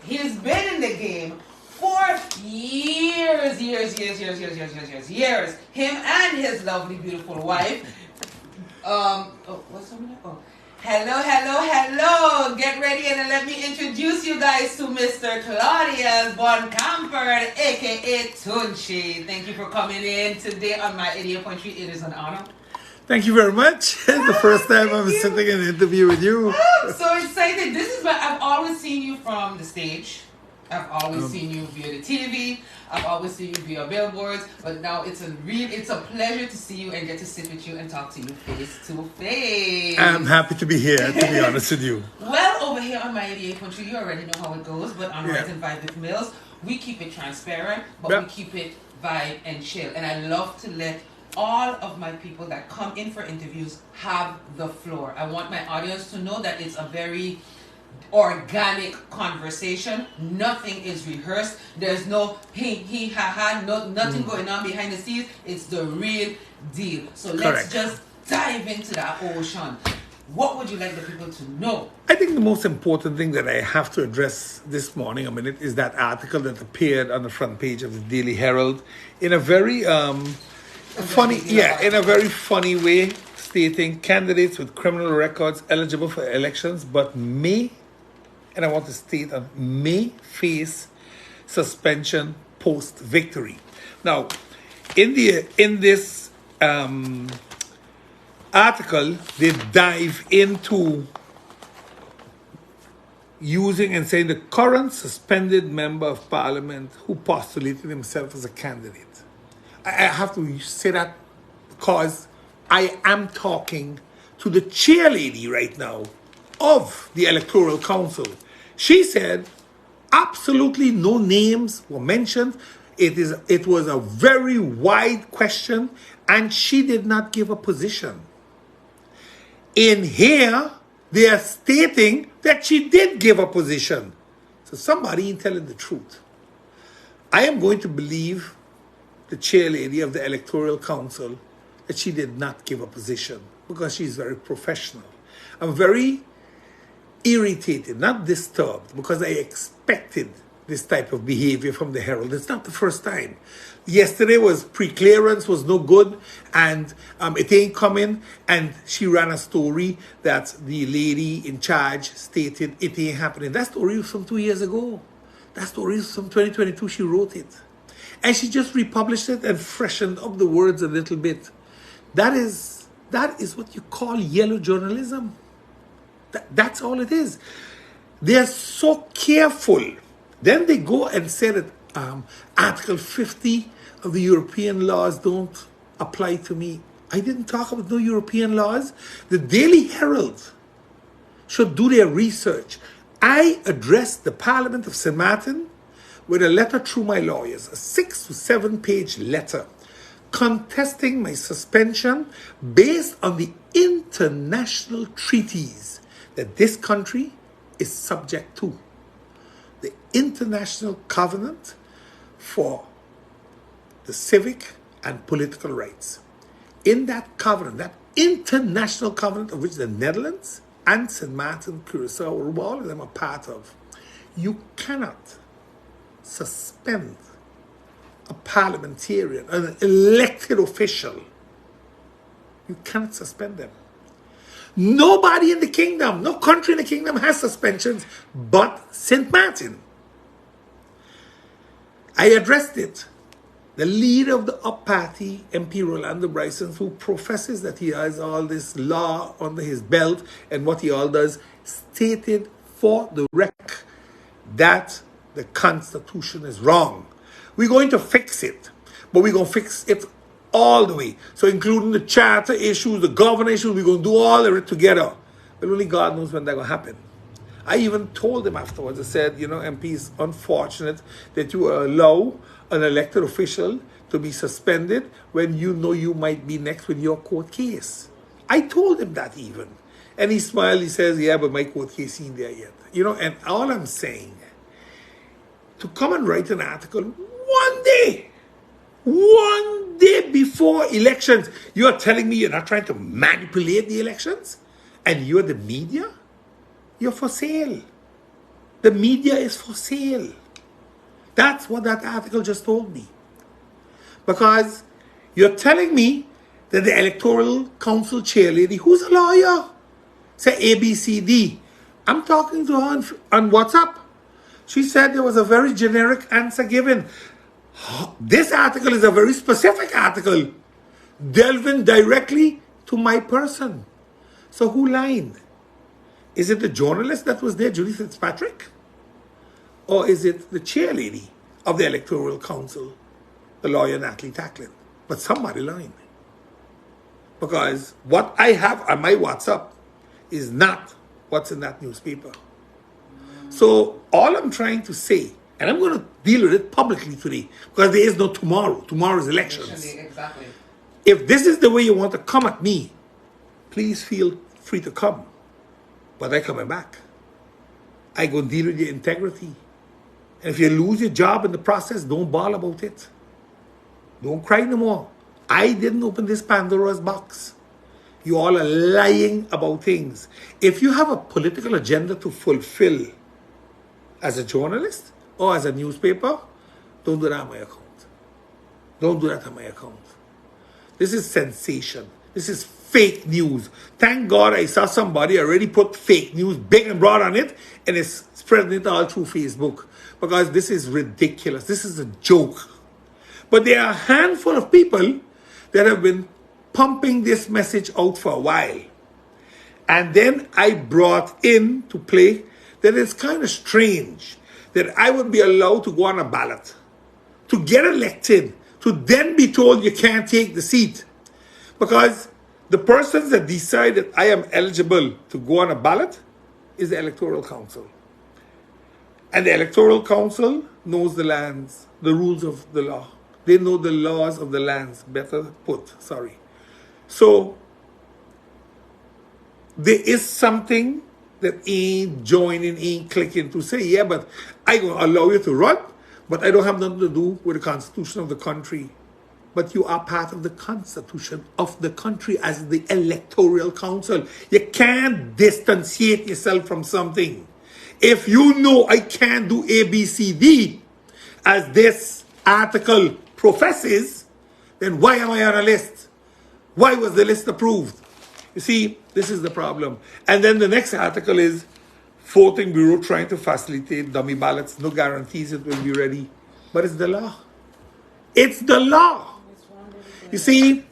He's been in the game for years. Him and his lovely, beautiful wife. What's her name? Oh. Hello. Get ready and let me introduce you guys to Mr. Claudius Von Camford, aka Tunchi. Thank you for coming in today on my 88.3. It is an honor. Thank you very much. It's the first time I'm sitting in an interview with you. I'm so excited. This is what I've always seen you from the stage. I've always seen you via the TV. I've always seen you via billboards. But now it's a pleasure to see you and get to sit with you and talk to you face to face. I'm happy to be here, to be honest with you. Well, over here on my 88.3, you already know how it goes. But on Right and Vibe with Mills, we keep it transparent, but we keep it vibe and chill. And I love to let all of my people that come in for interviews have the floor. I want my audience to know that it's a very organic conversation. Nothing is rehearsed. There's no he ha ha, nothing going on behind the scenes. It's the real deal. So let's just dive into that ocean. What would you like the people to know? I think the most important thing that I have to address this morning, is that article that appeared on the front page of the Daily Herald in a very in a very funny way, stating candidates with criminal records eligible for elections but may, and I want to state, may face suspension post victory. Now, in this article, they dive into using and saying the current suspended member of parliament who postulated himself as a candidate. I have to say that because I am talking to the chairlady right now of the Electoral Council. She said absolutely no names were mentioned. It was a very wide question, and she did not give a position. In here, they are stating that she did give a position. So somebody ain't telling the truth. I am going to believe the chairlady of the Electoral Council that she did not give a position because she's very professional. I'm very irritated, not disturbed, because I expected this type of behavior from the Herald. It's not the first time. Yesterday was pre-clearance, was no good, and it ain't coming, and she ran a story that the lady in charge stated it ain't happening. That story was from 2 years ago. That story is from 2022, she wrote it. And she just republished it and freshened up the words a little bit. That is what you call yellow journalism. That's all it is. They're so careful. Then they go and say that Article 50 of the European laws don't apply to me. I didn't talk about no European laws. The Daily Herald should do their research. I addressed the Parliament of St. Martin with a letter through my lawyers, a 6 to 7 page letter, contesting my suspension based on the international treaties that this country is subject to. The International Covenant for the Civic and Political Rights. In that covenant, that international covenant of which the Netherlands and St. Martin, Curaçao, all of them are part of, you cannot suspend a parliamentarian, an elected official. You cannot suspend them. Nobody in the kingdom, no country in the kingdom has suspensions but St. Martin. I addressed it. The leader of the Up Party, MP Rolando Bryson, who professes that he has all this law under his belt and what he all does, stated for the record that the Constitution is wrong. We're going to fix it, but we're going to fix it all the way. So including the charter issues, the governor issues, we're going to do all of it together. But only God knows when that's going to happen. I even told him afterwards, I said, MP, it's unfortunate that you allow an elected official to be suspended when you know you might be next with your court case. I told him that even. And he smiled, he says, yeah, but my court case ain't there yet. And all I'm saying, to come and write an article one day before elections, you're telling me you're not trying to manipulate the elections? And you're the media? You're for sale. The media is for sale. That's what that article just told me. Because you're telling me that the Electoral Council chairlady, who's a lawyer, say ABCD. I'm talking to her on WhatsApp. She said there was a very generic answer given. This article is a very specific article, delving directly to my person. So who lied? Is it the journalist that was there, Judy Fitzpatrick? Or is it the chairlady of the Electoral Council, the lawyer Natalie Tacklin? But somebody lied. Because what I have on my WhatsApp is not what's in that newspaper. So all I'm trying to say, and I'm going to deal with it publicly today, because there is no tomorrow. Tomorrow is elections. Exactly. If this is the way you want to come at me, please feel free to come. But I'm coming back. I go deal with your integrity. And if you lose your job in the process, don't bawl about it. Don't cry no more. I didn't open this Pandora's box. You all are lying about things. If you have a political agenda to fulfill as a journalist or as a newspaper, don't do that on my account. Don't do that on my account. This is sensation. This is fake news. Thank God I saw somebody already put fake news big and broad on it and is spreading it all through Facebook, because this is ridiculous. This is a joke. But there are a handful of people that have been pumping this message out for a while. And then I brought in to play that it's kind of strange that I would be allowed to go on a ballot, to get elected, to then be told you can't take the seat. Because the persons that decide that I am eligible to go on a ballot is the Electoral Council. And the Electoral Council knows the lands, the rules of the law. They know the laws of the lands, better put, sorry. So, there is something that ain't joining, ain't clicking to say, yeah, but I going to allow you to run, but I don't have nothing to do with the Constitution of the country. But you are part of the Constitution of the country as the Electoral Council. You can't distantiate yourself from something. If you know I can't do A, B, C, D, as this article professes, then why am I on a list? Why was the list approved? You see, this is the problem. And then the next article is Voting Bureau trying to facilitate dummy ballots. No guarantees it will be ready. But it's the law. It's the law. You see,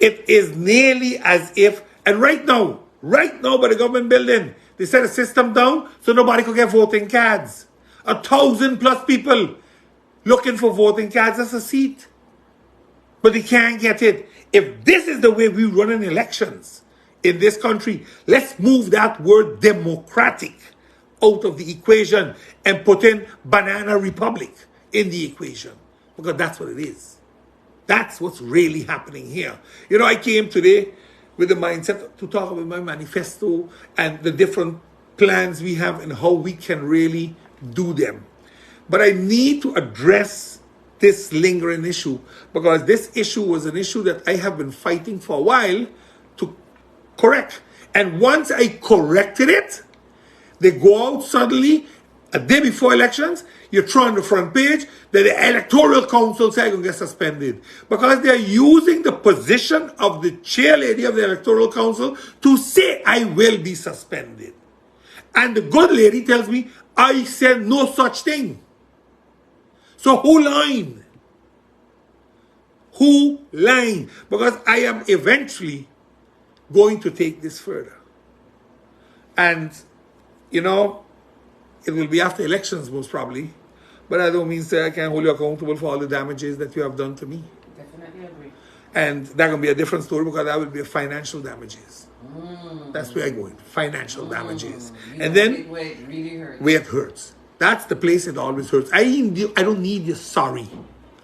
it is nearly as if, and right now by the government building, they set a system down so nobody could get voting cards. 1,000+ people looking for voting cards as a seat. But they can't get it. If this is the way we run in elections in this country, let's move that word democratic out of the equation and put in banana republic in the equation. Because that's what it is. That's what's really happening here. You know, I came today with the mindset to talk about my manifesto and the different plans we have and how we can really do them. But I need to address this lingering issue, because this issue was an issue that I have been fighting for a while to correct. And once I corrected it, they go out suddenly, a day before elections, you throw on the front page that the Electoral Council said going to get suspended. Because they're using the position of the chairlady of the Electoral Council to say I will be suspended. And the good lady tells me, I said no such thing. So who lying? Who lying? Because I am eventually going to take this further. And, you know, it will be after elections most probably. But I don't mean say I can't hold you accountable for all the damages that you have done to me. Definitely agree. And that's going to be a different story, because that will be financial damages. That's where I go in. Financial damages. And then where it really hurts. Where it hurts. That's the place it always hurts. I don't need your sorry.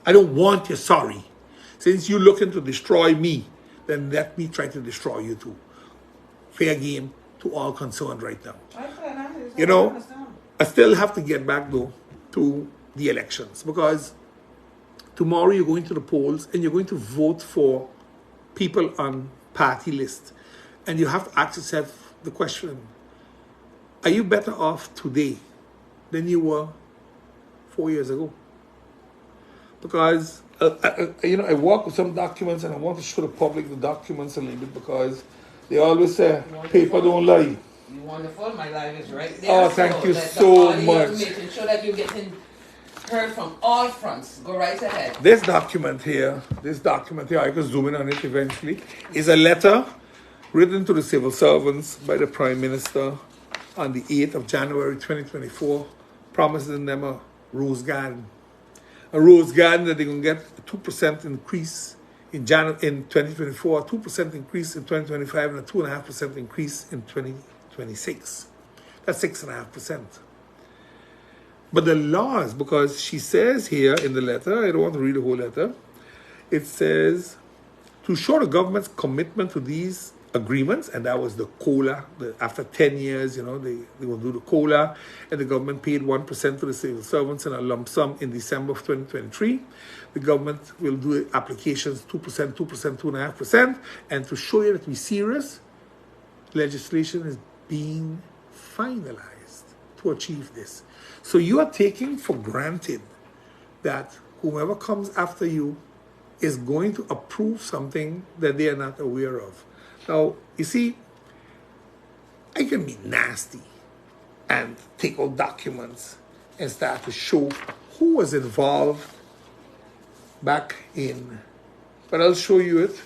I don't want your sorry. Since you're looking to destroy me, then let me try to destroy you too. Fair game to all concerned right now. You know, I still have to get back though to the elections, because tomorrow you're going to the polls and you're going to vote for people on party list. And you have to ask yourself the question, are you better off today than you were 4 years ago. Because, I work with some documents and I want to show the public the documents a little bit because they always say, paper don't lie. You wonderful. My live is right there. Oh, thank you so much. Making sure that you're getting heard from all fronts. Go right ahead. This document here, I can zoom in on it eventually, is a letter written to the civil servants by the Prime Minister on the 8th of January 2024, promising them a rose garden. A rose garden that they're going to get a 2% increase in 2024, a 2% increase in 2025, and a 2.5% increase in 2026. That's 6.5%. But the laws, because she says here in the letter, I don't want to read the whole letter, it says, to show the government's commitment to these agreements, and that was the COLA, after 10 years, they will do the COLA, and the government paid 1% to the civil servants in a lump sum in December of 2023. The government will do applications 2%, 2.5%, and to show you that we're serious, legislation is being finalized to achieve this. So you are taking for granted that whoever comes after you is going to approve something that they are not aware of. Now, you see, I can be nasty and take out documents and start to show who was involved back in, but I'll show you it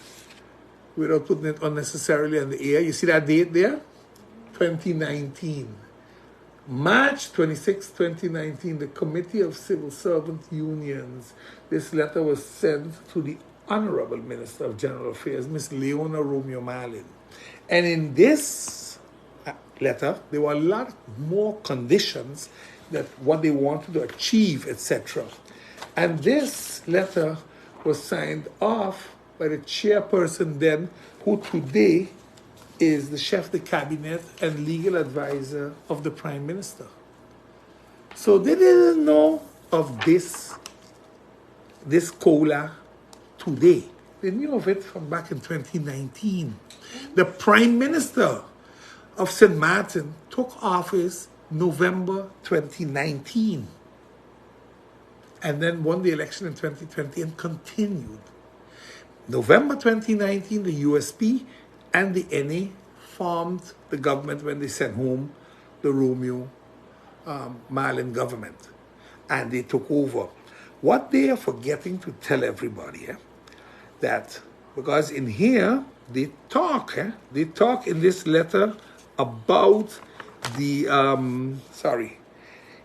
without putting it unnecessarily on the air. You see that date there? 2019. March 26, 2019, the Committee of Civil Servant Unions. This letter was sent to the Honorable Minister of General Affairs, Ms. Leona Romeo Malin. And in this letter, there were a lot more conditions that what they wanted to achieve, etc. And this letter was signed off by the chairperson then, who today is the chef de cabinet and legal advisor of the Prime Minister. So they didn't know of this COLA today. They knew of it from back in 2019. The Prime Minister of St. Martin took office November 2019 and then won the election in 2020 and continued. November 2019, the USP and the NA formed the government when they sent home the Romeo Malin government, and they took over. What they are forgetting to tell everybody, that because in here they talk in this letter about the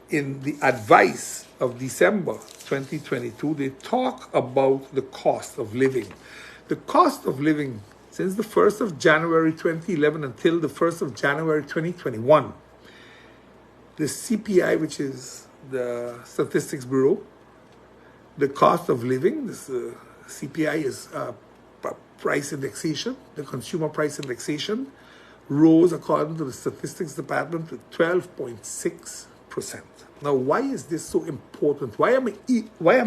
in the advice of December 2022, they talk about the cost of living. The cost of living since the 1st of January 2011 until the 1st of January 2021, the CPI, which is the Statistics Bureau, the cost of living, this CPI is price indexation, the consumer price indexation, rose according to the Statistics Department to 12.6%. Now, why is this so important? Why am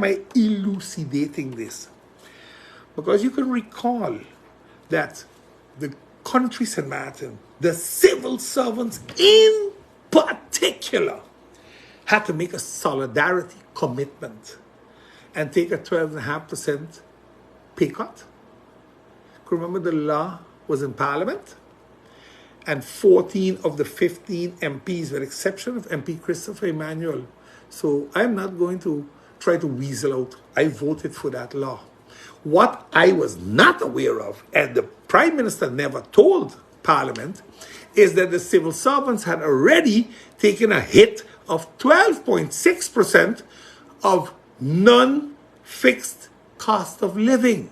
I elucidating this? Because you can recall that the country St. Martin, the civil servants in particular, had to make a solidarity commitment and take a 12.5% pay cut. Remember, the law was in Parliament, and 14 of the 15 MPs, with the exception of MP Christopher Emmanuel. So I'm not going to try to weasel out. I voted for that law. What I was not aware of, and the Prime Minister never told Parliament, is that the civil servants had already taken a hit of 12.6% of non-fixed cost of living.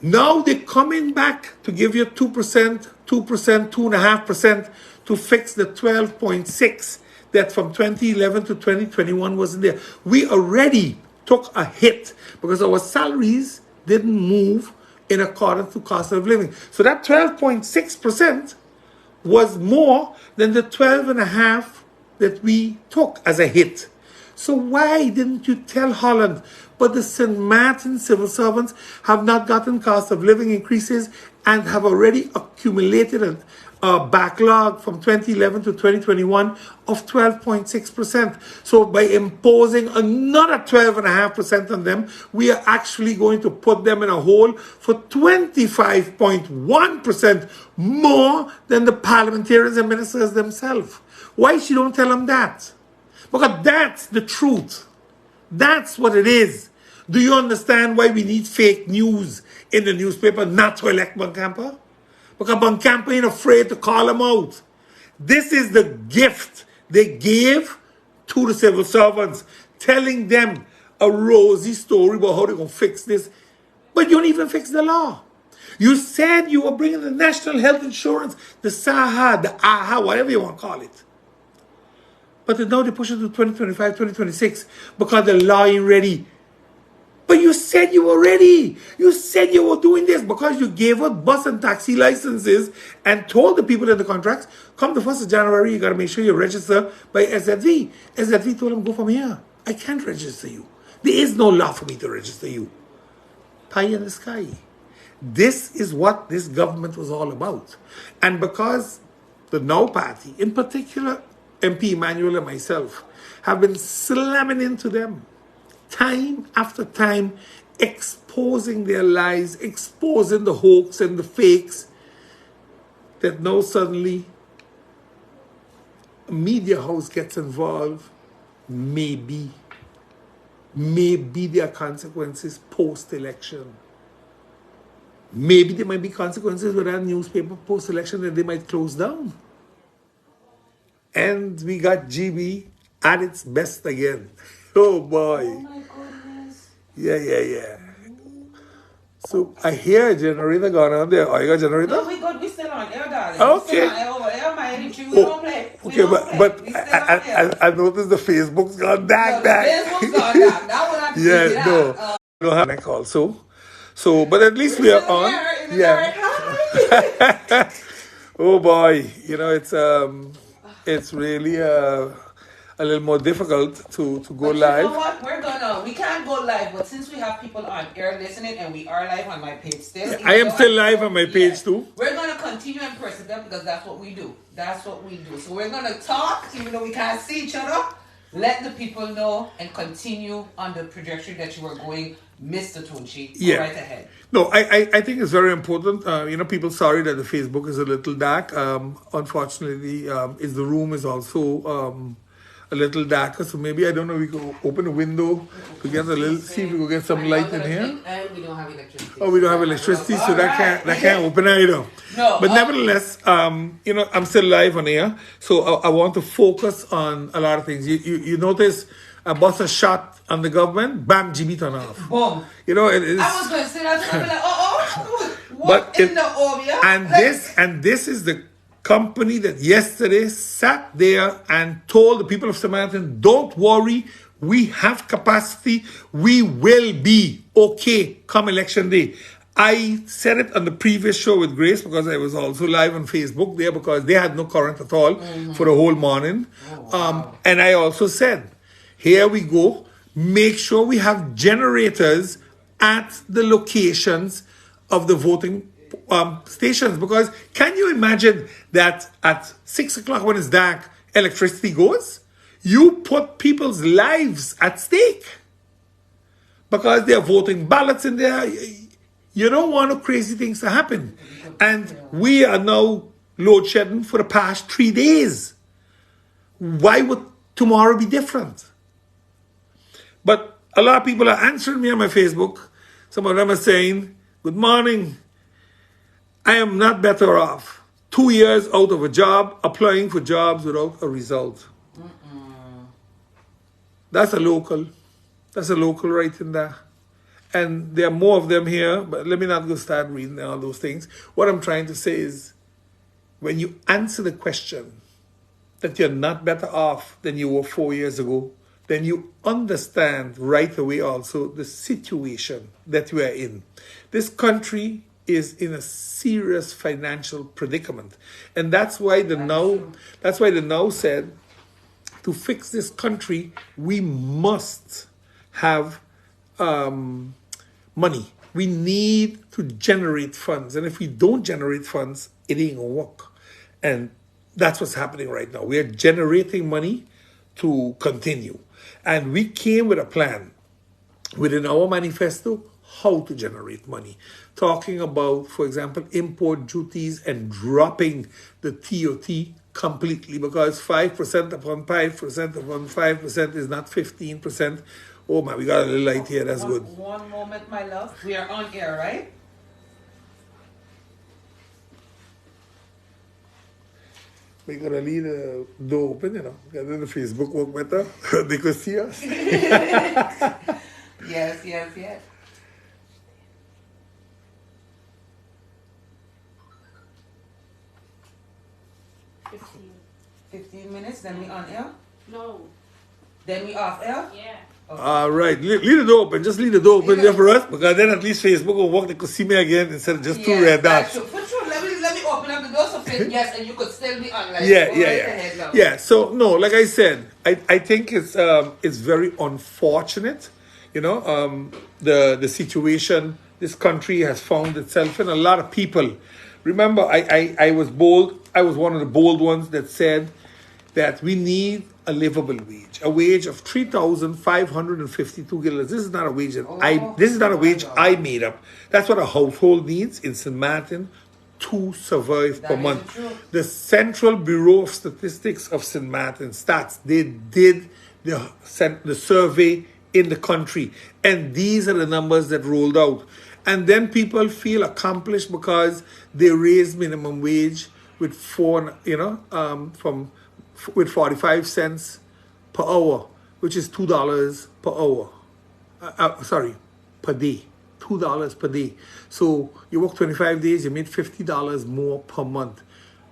Now they're coming back to give you 2%, 2.5% to fix the 12.6 that from 2011 to 2021 wasn't there. We already took a hit because our salaries didn't move in accordance to cost of living. So that 12.6% was more than the 12.5 that we took as a hit. So why didn't you tell Holland? But the St. Martin civil servants have not gotten cost of living increases and have already accumulated a backlog from 2011 to 2021 of 12.6%. So by imposing another 12.5% on them, we are actually going to put them in a hole for 25.1% more than the parliamentarians and ministers themselves. Why she don't tell them that? Because that's the truth. That's what it is. Do you understand why we need fake news in the newspaper not to elect Bancampa? Because Bancampa ain't afraid to call them out. This is the gift they gave to the civil servants, telling them a rosy story about how they're going to fix this. But you don't even fix the law. You said you were bringing the national health insurance, the SAHA, the AHA, whatever you want to call it. But now they push it to 2025, 2026 because the law ain't ready. But you said you were ready. You said you were doing this because you gave out bus and taxi licenses and told the people in the contracts, come the 1st of January, you got to make sure you register by SZV. SZV told them, go from here. I can't register you. There is no law for me to register you. Pie in the sky. This is what this government was all about. And because the Now Party, in particular MP Emmanuel and myself, have been slamming into them time after time, exposing their lies, exposing the hoax and the fakes, that now suddenly a media house gets involved. Maybe there are consequences post-election. Maybe there might be consequences with that newspaper post-election that they might close down. And we got GEBE at its best again. Oh boy. Oh my goodness. Yeah. So I hear a generator going on there. Oh, you got a generator? No, we good. We still on air, darling. Okay. We still on air over there, my energy. We don't play. Okay, but I noticed the Facebook's gone back. Facebook's gone back. That one I yeah, no. I don't have a call. So, but at least we are on. Yeah. Oh boy, you know it's really a little more difficult to go live. You know what? We can't go live, but since we have people on air listening and we are live on my page still. Yeah, I am still live on my page too. We're going to continue and persevere because that's what we do. So we're going to talk, even though we can't see each other. Let the people know and continue on the trajectory that you were going, Mr. Tunchi. Yeah. Right ahead. No, I think it's very important. People sorry that the Facebook is a little dark. Unfortunately, the room is also a little darker. So maybe, I don't know, we can open a window to get a little, see if we can get some light in here. And we don't have electricity. Oh, we don't have electricity, so that can't open either. No. But nevertheless, I'm still live on air. So I want to focus on a lot of things. You notice I bust a shot on the government, bam, GEBE turn off. Boom. It is. I was going to say that, and I'll be like, what in the obia? And this is the company that yesterday sat there and told the people of Samaritan, don't worry, we have capacity, we will be okay come election day. I said it on the previous show with Grace because I was also live on Facebook there because they had no current at all for the whole morning. Oh, wow. And I also said, here we go, make sure we have generators at the locations of the voting stations, because can you imagine that at 6 o'clock when it's dark, electricity goes? You put people's lives at stake because they're voting ballots in there. You don't want no crazy things to happen. And we are now load shedding for the past 3 days. Why would tomorrow be different? But a lot of people are answering me on my Facebook. Some of them are saying, good morning. I am not better off. 2 years out of a job, applying for jobs without a result. That's a local. That's a local right in there. And there are more of them here, but let me not go start reading all those things. What I'm trying to say is, when you answer the question that you're not better off than you were 4 years ago, then you understand right away also the situation that we are in. This country is in a serious financial predicament. And that's why the Now said, to fix this country, we must have money. We need to generate funds. And if we don't generate funds, it ain't gonna work. And that's what's happening right now. We are generating money to continue. And we came with a plan within our manifesto how to generate money. Talking about, for example, import duties and dropping the TOT completely, because 5% upon 5% upon 5% is not 15%. Oh man, we got a little light here, that's good. One moment, my love. We are on air, right? We gotta leave the door open, you know. Get in the Facebook work better. They could see us. Yes, yes, yes. 15 minutes, then we on air? No. Then we off air? Yeah. Okay. All right, leave the door open. Just leave the door open there for us, because then at least Facebook will work. They could see me again instead of just two red dots. For sure. Let me open up the door so yes, and you could still be on. Like, Yeah. So no, like I said, I think it's very unfortunate, you know, the situation this country has found itself in. A lot of people. Remember, I was bold. I was one of the bold ones that said that we need a livable wage, a wage of $3,552. This is not a wage that I made up. That's what a household needs in St. Martin to survive per month. The Central Bureau of Statistics of St. Martin Stats, they did the survey in the country, and these are the numbers that rolled out. And then people feel accomplished because they raised minimum wage with with 45 cents per hour, which is $2 per hour. Per day. $2 per day. So you work 25 days, you made $50 more per month.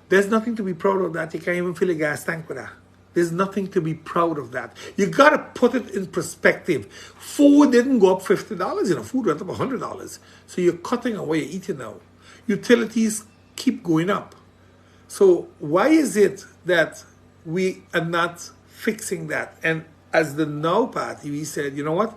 There's nothing to be proud of that. You can't even fill a gas tank with that. There's nothing to be proud of that. You got to put it in perspective. Food didn't go up $50. You know, food went up $100. So you're cutting on what you're eating now. Utilities keep going up. So why is it that we are not fixing that? And as the Now Party, we said, you know what?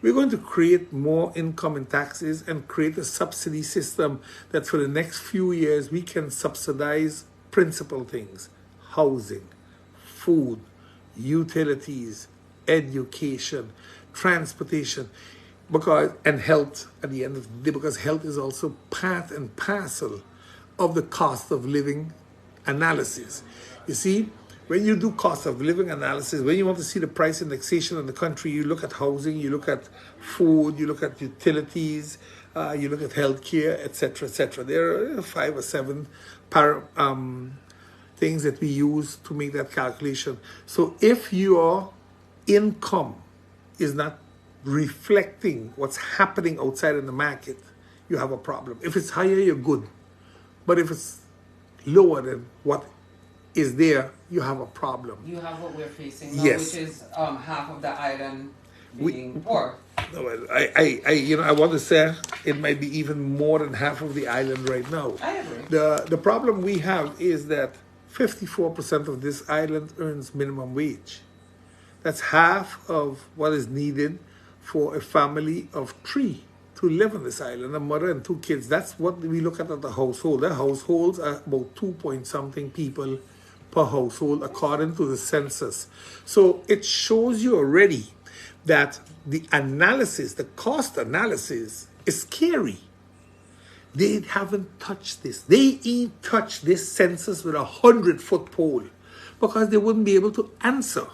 We're going to create more income and taxes and create a subsidy system that for the next few years we can subsidize principal things: housing, food, utilities, education, transportation, and health at the end of the day, because health is also part and parcel of the cost of living analysis. You see, when you do cost of living analysis, when you want to see the price indexation in the country, you look at housing, you look at food, you look at utilities, you look at healthcare, etc., etc. There are 5 or 7 things that we use to make that calculation. So if your income is not reflecting what's happening outside in the market, you have a problem. If it's higher, you're good. But if it's lower than what is there, you have a problem. You have what we're facing now, yes. Which is half of the island being poor. I want to say it might be even more than half of the island right now. I agree. The problem we have is that 54% of this island earns minimum wage. That's half of what is needed for a family of 3 to live on this island, a mother and 2 kids. That's what we look at the household. The households are about 2-point-something people per household according to the census. So it shows you already that the analysis, the cost analysis, is scary. They haven't touched this. They ain't touched this census with a 100-foot pole because they wouldn't be able to answer.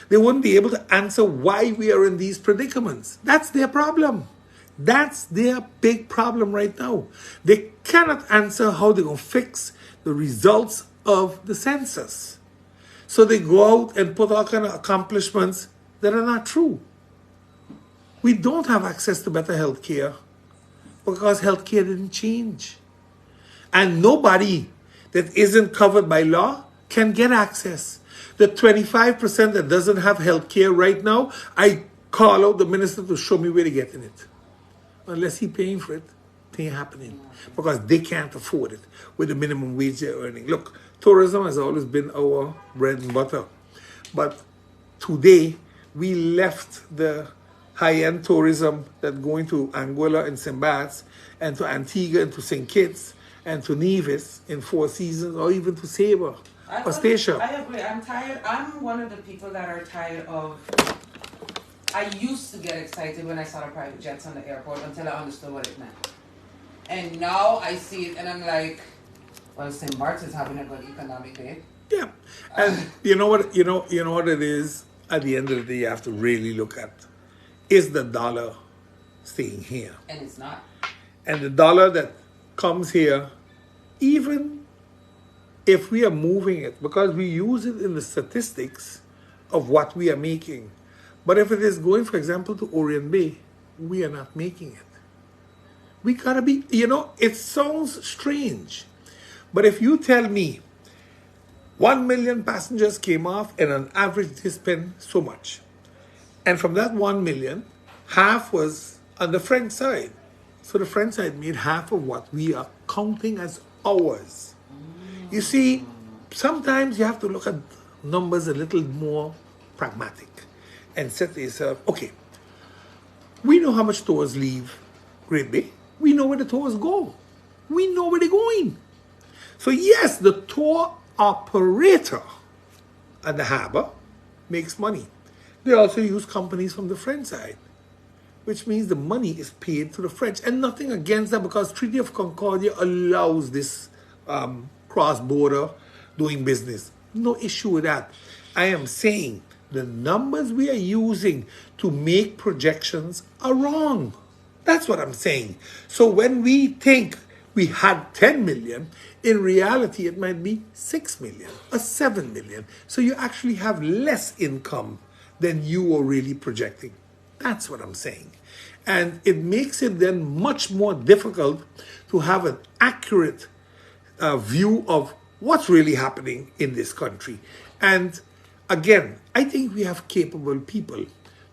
They wouldn't be able to answer why we are in these predicaments. That's their problem. That's their big problem right now. They cannot answer how they're going to fix the results of the census. So they go out and put all kind of accomplishments that are not true. We don't have access to better health care because health care didn't change. And nobody that isn't covered by law can get access. The 25% that doesn't have health care right now, I call out the minister to show me where they're getting it. Unless he's paying for it, it ain't happening. Because they can't afford it with the minimum wage they're earning. Look, tourism has always been our bread and butter. But today, we left the high-end tourism that going to Anguilla and St. Bart's and to Antigua and to St. Kitts and to Nevis in Four Seasons, or even to Sabre or Stacia. I agree. I'm tired. I'm one of the people that are tired of. I used to get excited when I saw the private jets on the airport until I understood what it meant. And now I see it and I'm like, well, St. Bart's is having a good economic day. Yeah. And you know what it is, at the end of the day you have to really look at, is the dollar staying here? And it's not. And the dollar that comes here, even if we are moving it, because we use it in the statistics of what we are making. But if it is going, for example, to Orient Bay, we are not making it. We gotta be, it sounds strange. But if you tell me 1 million passengers came off and on average they spend so much, and from that 1 million, half was on the French side. So the French side made half of what we are counting as ours. You see, sometimes you have to look at numbers a little more pragmatic and say to yourself, okay, we know how much tours leave Great Bay. We know where the tours go. We know where they're going. So yes, the tour operator at the harbor makes money. They also use companies from the French side, which means the money is paid to the French. And nothing against that, because Treaty of Concordia allows this cross-border doing business. No issue with that. I am saying the numbers we are using to make projections are wrong. That's what I'm saying. So when we think we had 10 million, in reality it might be 6 million or 7 million. So you actually have less income than you were really projecting. That's what I'm saying. And it makes it then much more difficult to have an accurate view of what's really happening in this country. And again, I think we have capable people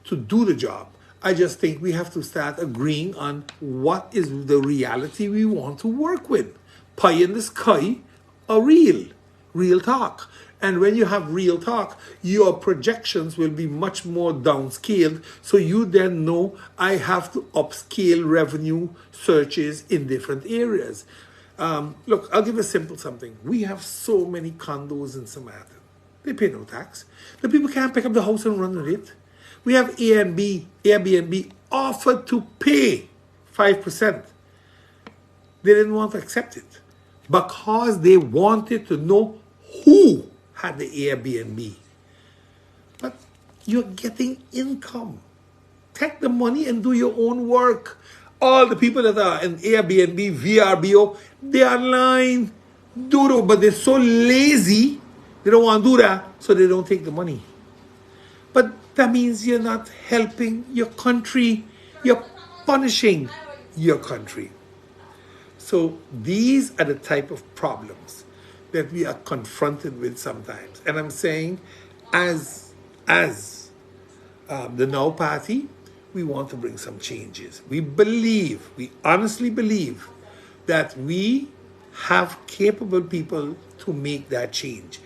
to do the job. I just think we have to start agreeing on what is the reality we want to work with. Pie in the sky or real talk. And when you have real talk, your projections will be much more downscaled. So you then know I have to upscale revenue searches in different areas. Look, I'll give a simple something. We have so many condos in Samaritan. They pay no tax. The people can't pick up the house and run with it. We have Airbnb offered to pay 5%. They didn't want to accept it because they wanted to know who had the Airbnb. But you're getting income. Take the money and do your own work. All the people that are in Airbnb, VRBO, they are lying, doodle, but they're so lazy, they don't want to do that, so they don't take the money. But that means you're not helping your country. You're punishing your country. So these are the type of problems that we are confronted with sometimes. And I'm saying, as the Now Party, we want to bring some changes. We honestly believe that we have capable people to make that change.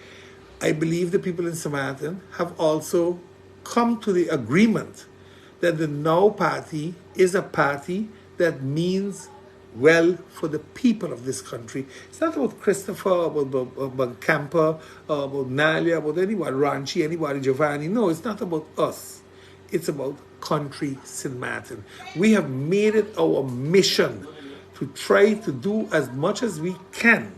I believe the people in Samaritan have also come to the agreement that the Now Party is a party that means well for the people of this country. It's not about Christopher, about Camper, about Nalia, about anyone, Ranchi, anybody, Giovanni. No, it's not about us. It's about country St. Martin. We have made it our mission to try to do as much as we can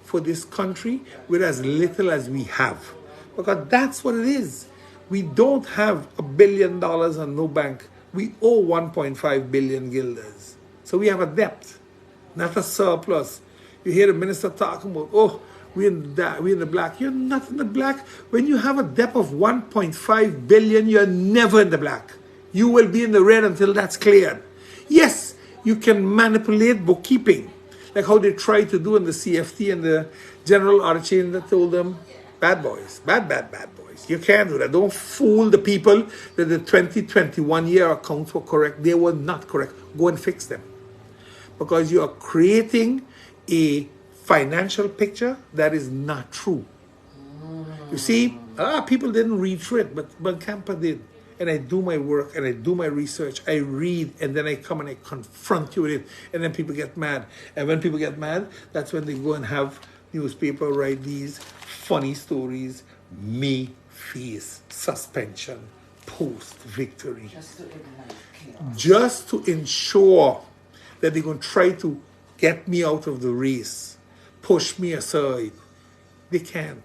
for this country with as little as we have. Because that's what it is. We don't have $1 billion on no bank. We owe 1.5 billion guilders. So we have a debt, not a surplus. You hear the minister talking about, oh, we're in the black. You're not in the black. When you have a debt of 1.5 billion, you're never in the black. You will be in the red until that's cleared. Yes, you can manipulate bookkeeping, like how they tried to do in the CFT and the general audit chain that told them, bad boys, bad boys. You can't do that. Don't fool the people that the 2021 year accounts were correct. They were not correct. Go and fix them. Because you are creating a financial picture that is not true. You see, a lot of people didn't read through it, but Camper did. and I do my work and I do my research. I read and then I come and I confront you with it. And then people get mad. And when people get mad, that's when they go and have newspaper write these funny stories. Me face suspension post victory. Just to ensure that they're going to try to get me out of the race, push me aside. They can't.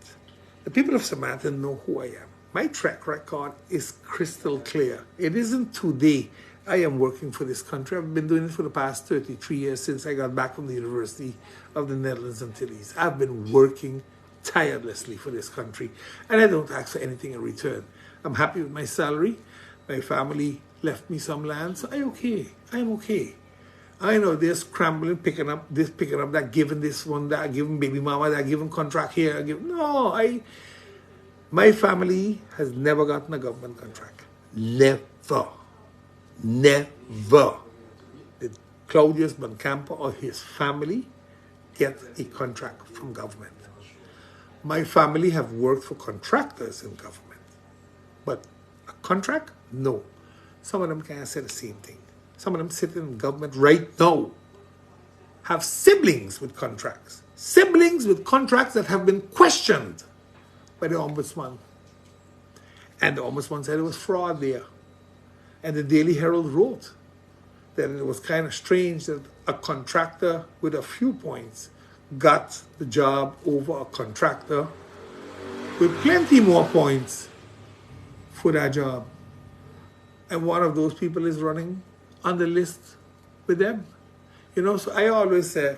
The people of Samantha know who I am. My track record is crystal clear. It isn't today I am working for this country. I've been doing it for the past 33 years since I got back from the University of the Netherlands Antilles. I've been working tirelessly for this country, and I don't ask for anything in return. I'm happy with my salary. My family left me some land, so I'm okay. I know they're scrambling, picking up this, picking up that, giving this one, that, giving baby mama that, giving contract here. My family has never gotten a government contract. Never. Did Claudius Boncampo or his family get a contract from government? My family have worked for contractors in government. But a contract? No. Some of them can't say the same thing. Some of them sitting in government right now have siblings with contracts. Siblings with contracts that have been questioned by the Ombudsman. And the Ombudsman said it was fraud there. And the Daily Herald wrote that it was kind of strange that a contractor with a few points got the job over a contractor with plenty more points for that job. And one of those people is running on the list with them. So I always say,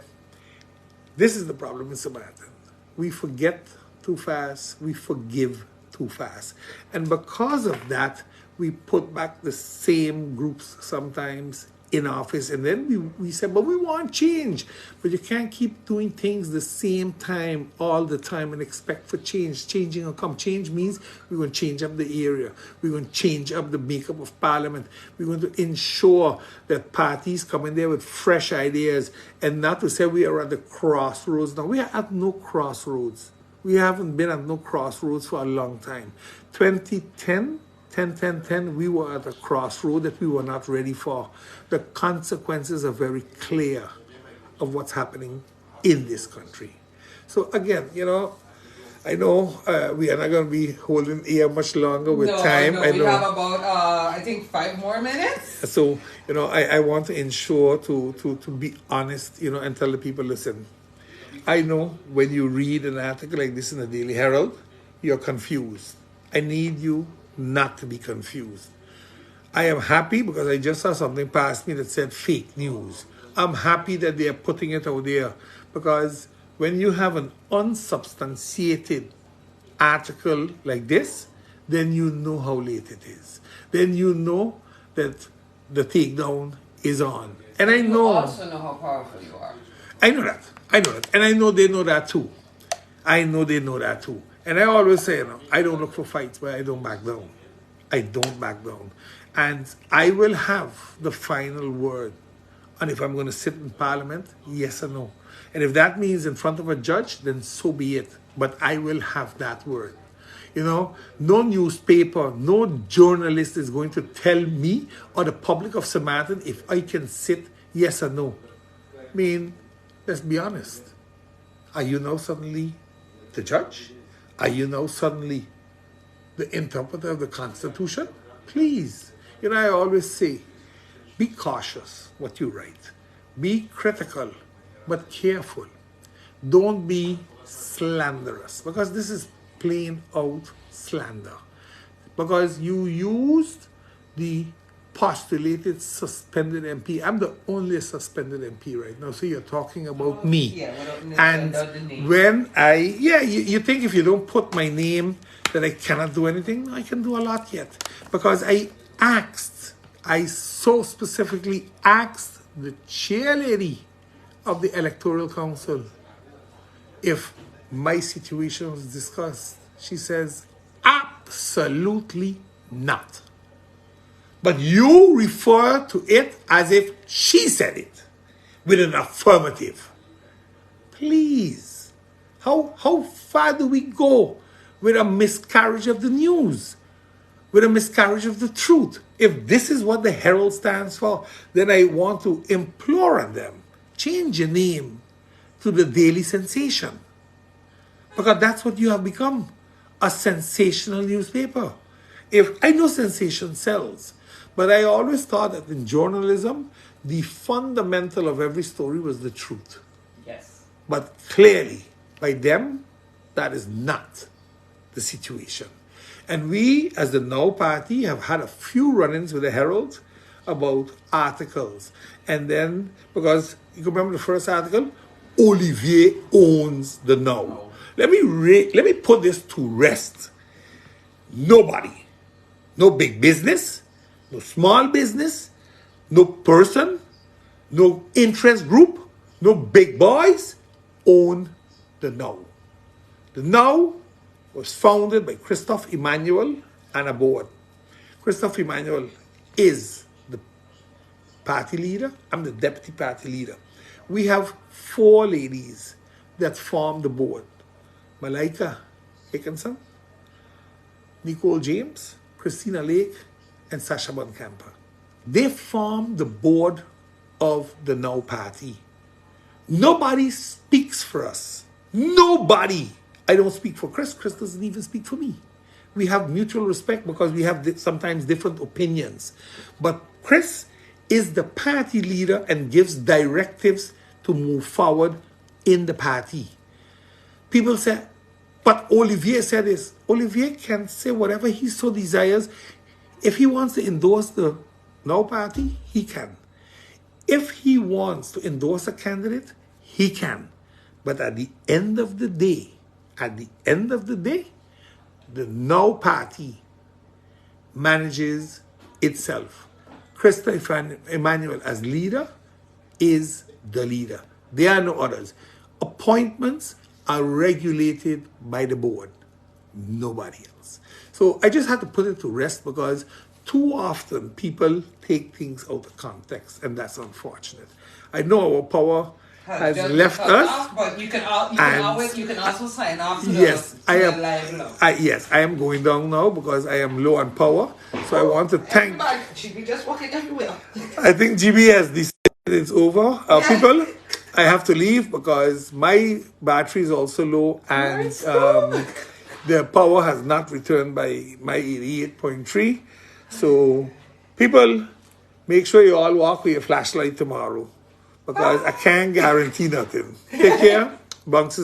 this is the problem in Samaritan. We forget too fast, we forgive too fast. And because of that, we put back the same groups sometimes in office, and then we say, but we want change. But you can't keep doing things the same time all the time and expect for change. Changing will come. Change means we're going to change up the area. We're going to change up the makeup of parliament. We're going to ensure that parties come in there with fresh ideas, and not to say we are at the crossroads. Now, we are at no crossroads. We haven't been at no crossroads for a long time. 2010, we were at a crossroad that we were not ready for. The consequences are very clear of what's happening in this country. So again, I know we are not going to be holding here much longer with time. No, we have about, I think, 5 more minutes. So, I want to ensure to be honest, and tell the people, listen, I know when you read an article like this in the Daily Herald, you're confused. I need you not to be confused. I am happy because I just saw something past me that said fake news. I'm happy that they are putting it out there, because when you have an unsubstantiated article like this, then you know how late it is. Then you know that the takedown is on. And I know... You also know how powerful you are. I know that. And I know they know that too. And I always say, I don't look for fights, but I don't back down. And I will have the final word on if I'm going to sit in parliament, yes or no. And if that means in front of a judge, then so be it. But I will have that word. No newspaper, no journalist is going to tell me or the public of Samaritan if I can sit yes or no. I mean, let's be honest. Are you now suddenly the judge? Are you now suddenly the interpreter of the Constitution? Please. I always say, be cautious what you write. Be critical, but careful. Don't be slanderous, because this is plain out slander. Because you used the postulated suspended MP. I'm the only suspended MP right now, so you're talking about me. Yeah, and when you think if you don't put my name that I cannot do anything? No, I can do a lot yet. Because I so specifically asked the chairlady of the Electoral Council if my situation was discussed. She says, absolutely not. But you refer to it as if she said it with an affirmative. Please, how far do we go with a miscarriage of the news? with a miscarriage of the truth. If this is what the Herald stands for, then I want to implore on them, change your name to the Daily Sensation. Because that's what you have become, a sensational newspaper. If I know sensation sells, but I always thought that in journalism, the fundamental of every story was the truth. Yes. But clearly, by them, that is not the situation. And we, as the Now Party, have had a few run-ins with the Herald about articles. And then, because you can remember the first article, Olivier owns the Now. Let me put this to rest. Nobody, no big business, no small business, no person, no interest group, no big boys own the Now. The Now was founded by Christophe Emmanuel and a board. Christophe Emmanuel is the party leader. I'm the deputy party leader. We have 4 ladies that form the board. Malaika Hickinson, Nicole James, Christina Lake, and Sasha Bonkamper. They form the board of the Now Party. Nobody speaks for us. Nobody. I don't speak for Chris. Chris doesn't even speak for me. We have mutual respect because we have sometimes different opinions. But Chris is the party leader and gives directives to move forward in the party. People say, but Olivier said this. Olivier can say whatever he so desires. If he wants to endorse the Now Party, he can. If he wants to endorse a candidate, he can. But at the end of the day, the Now Party manages itself. Christophe Emmanuel as leader is the leader. There are no others. Appointments are regulated by the board. Nobody else. So I just had to put it to rest because too often people take things out of context, and that's unfortunate. I know our power has left us. But you can also sign off to yes, the live now. Yes, I am going down now because I am low on power. So I want to thank. GEBE just walking everywhere. I think GEBE has decided it's over. People, I have to leave because my battery is also low and the power has not returned by my 88.3. So people, make sure you all walk with your flashlight tomorrow because I can't guarantee nothing. Take care. Bunks is